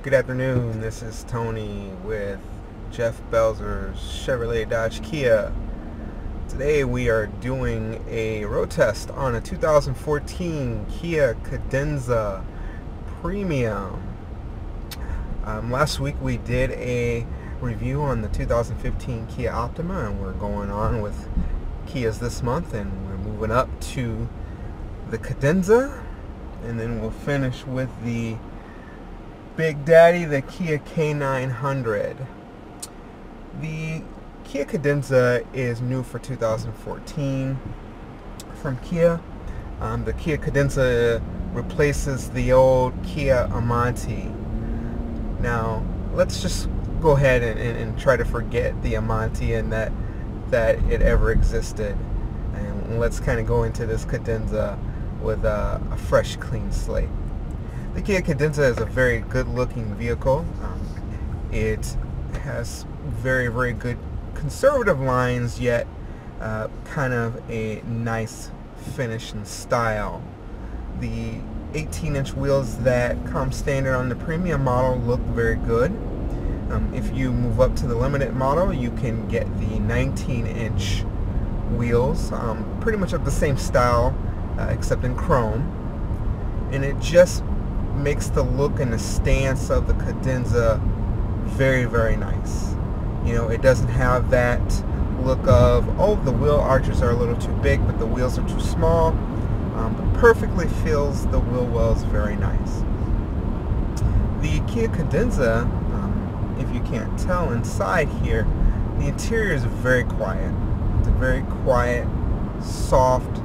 Good afternoon, this is Tony with Jeff Belzer's Chevrolet Dodge Kia. Today we are doing a road test on a 2014 Kia Cadenza Premium. Last week we did a review on the 2015 Kia Optima, and we're going on with Kias this month, and we're moving up to the Cadenza, and then we'll finish with the Big Daddy, the Kia K900. The Kia Cadenza is new for 2014 from Kia. The Kia Cadenza replaces the old Kia Amante. Now, let's just go ahead and try to forget the Amante and that it ever existed. And let's kind of go into this Cadenza with a fresh, clean slate. The Kia Cadenza is a very good-looking vehicle. It has very, very good conservative lines, yet kind of a nice finish and style. The 18-inch wheels that come standard on the premium model look very good. If you move up to the limited model, you can get the 19-inch wheels, pretty much of the same style, except in chrome, and it just makes the look and the stance of the Cadenza very, very nice. You know, it doesn't have that look of, oh, the wheel arches are a little too big, but the wheels are too small. But perfectly fills the wheel wells very nice. The Kia Cadenza, if you can't tell inside here, the interior is very quiet. It's a very quiet, soft,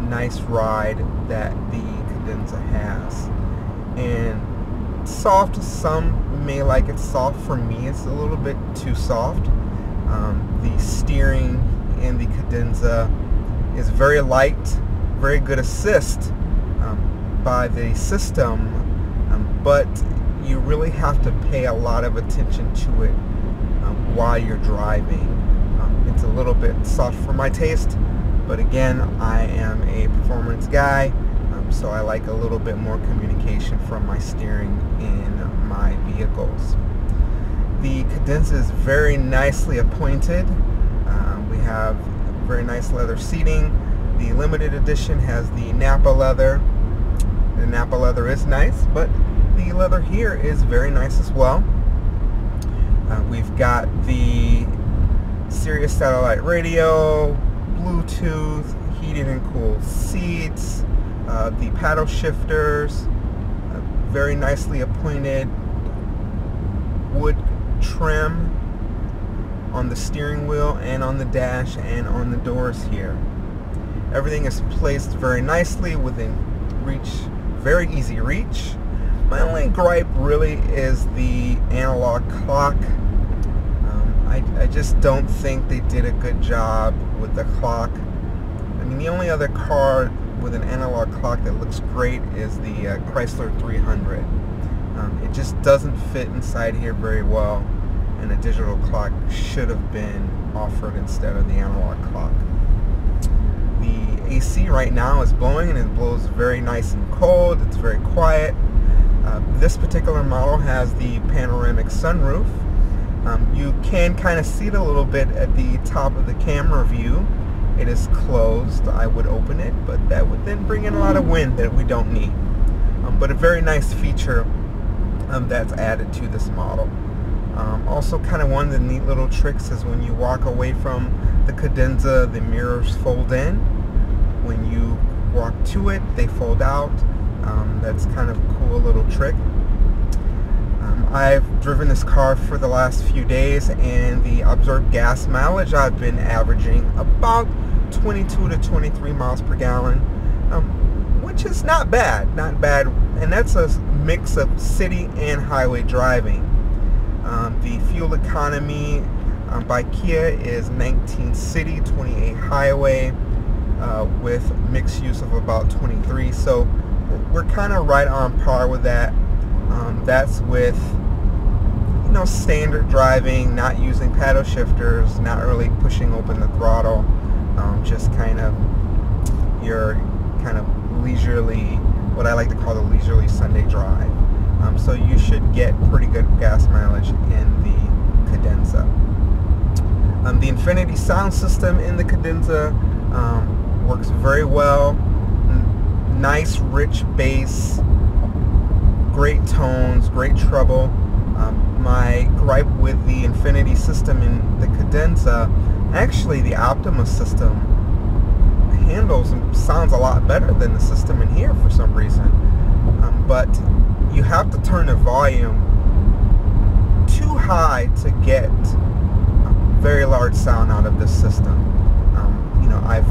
nice ride that the Cadenza has. And soft, some may like it soft. For me, it's a little bit too soft. The steering in the Cadenza is very light, very good assist by the system, but you really have to pay a lot of attention to it while you're driving. It's a little bit soft for my taste, but again, I am a performance guy, so I like a little bit more communication from my steering in my vehicles. The Cadenza is very nicely appointed. We have very nice leather seating. The limited edition has the Napa leather. The Napa leather is nice, but the leather here is very nice as well. We've got the Sirius satellite radio, Bluetooth, heated and cooled seats, the paddle shifters, very nicely appointed wood trim on the steering wheel and on the dash and on the doors here. Everything is placed very nicely within reach, very easy reach. My only gripe really is the analog clock. I just don't think they did a good job with the clock. I mean, the only other car with an analog clock that looks great is the Chrysler 300. It just doesn't fit inside here very well, and a digital clock should have been offered instead of the analog clock. The AC right now is blowing, and it blows very nice and cold. It's very quiet. This particular model has the panoramic sunroof. You can kind of see it a little bit at the top of the camera view. It is closed. I would open it, but that would then bring in a lot of wind that we don't need. But a very nice feature that's added to this model. Also, kind of one of the neat little tricks is when you walk away from the Cadenza, the mirrors fold in. When you walk to it, they fold out. That's kind of a cool little trick. I've driven this car for the last few days, and the absorbed gas mileage, I've been averaging about 22 to 23 miles per gallon, which is not bad, and that's a mix of city and highway driving. The fuel economy by Kia is 19 city, 28 highway, with mixed use of about 23, so we're kind of right on par with that. That's with, you know, standard driving, not using paddle shifters, not really pushing open the throttle, just kind of your kind of leisurely, what I like to call the leisurely Sunday drive. so you should get pretty good gas mileage in the Cadenza. The Infinity sound system in the Cadenza works very well. Nice rich bass, great tones, great treble. My gripe with the Infinity system in the Cadenza, actually the Optima system handles and sounds a lot better than the system in here for some reason. But you have to turn the volume too high to get very large sound out of this system. I've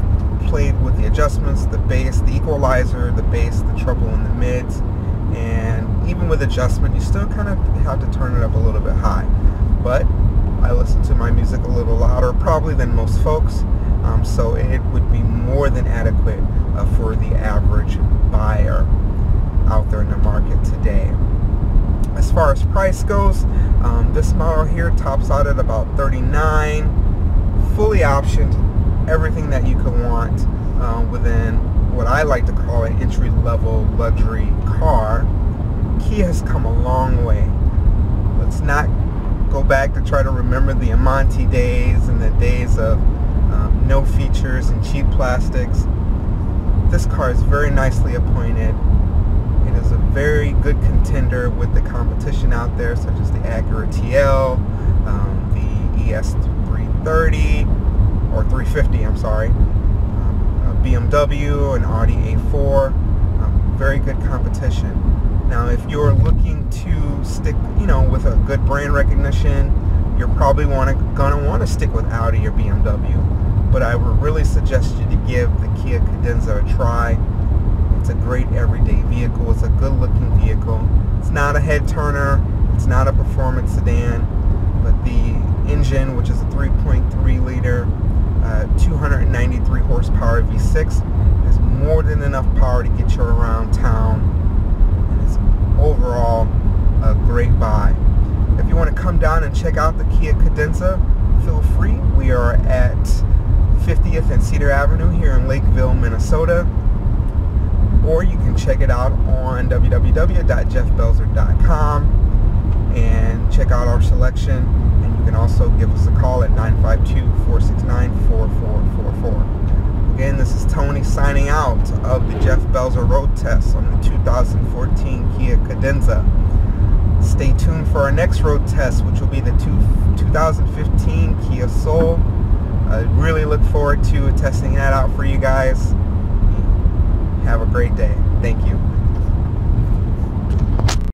played with the adjustments, the bass, the equalizer, the bass, the treble, and the mids, and even with adjustment, you still kind of have to turn it up a little bit high. But I listen to my music a little louder probably than most folks, so it would be more than adequate for the average buyer out there in the market today. As far as price goes, this model here tops out at about $39, fully optioned, everything that you could want within what I like to call an entry-level luxury car. Kia has come a long way. Let's not go back to try to remember the Amante days and the days of no features and cheap plastics. This car is very nicely appointed. It is a very good contender with the competition out there, such as the Acura TL, the ES330, or 350, I'm sorry, a BMW, an Audi A4, very good competition. Now, if you're looking to stick, with a good brand recognition, you're probably gonna want to stick with Audi or BMW. But I would really suggest you to give the Kia Cadenza a try. It's a great everyday vehicle. It's a good-looking vehicle. It's not a head turner. It's not a performance sedan. But the engine, which is a 3.3-liter, 293 horsepower V6, has more than enough power to get you around town. And it's overall a great buy. If you want to come down and check out the Kia Cadenza, feel free. We are at 50th and Cedar Avenue here in Lakeville, Minnesota. Or you can check it out on www.jeffbelzer.com and check out our selection. And you can also give us a call at 952-469-4444. Again, this is Tony signing out of the Jeff Belzer Road Test on the 2014 Kia Cadenza. Stay tuned for our next road test, which will be the 2015 Kia Soul. I really look forward to testing that out for you guys. Have a great day. Thank you.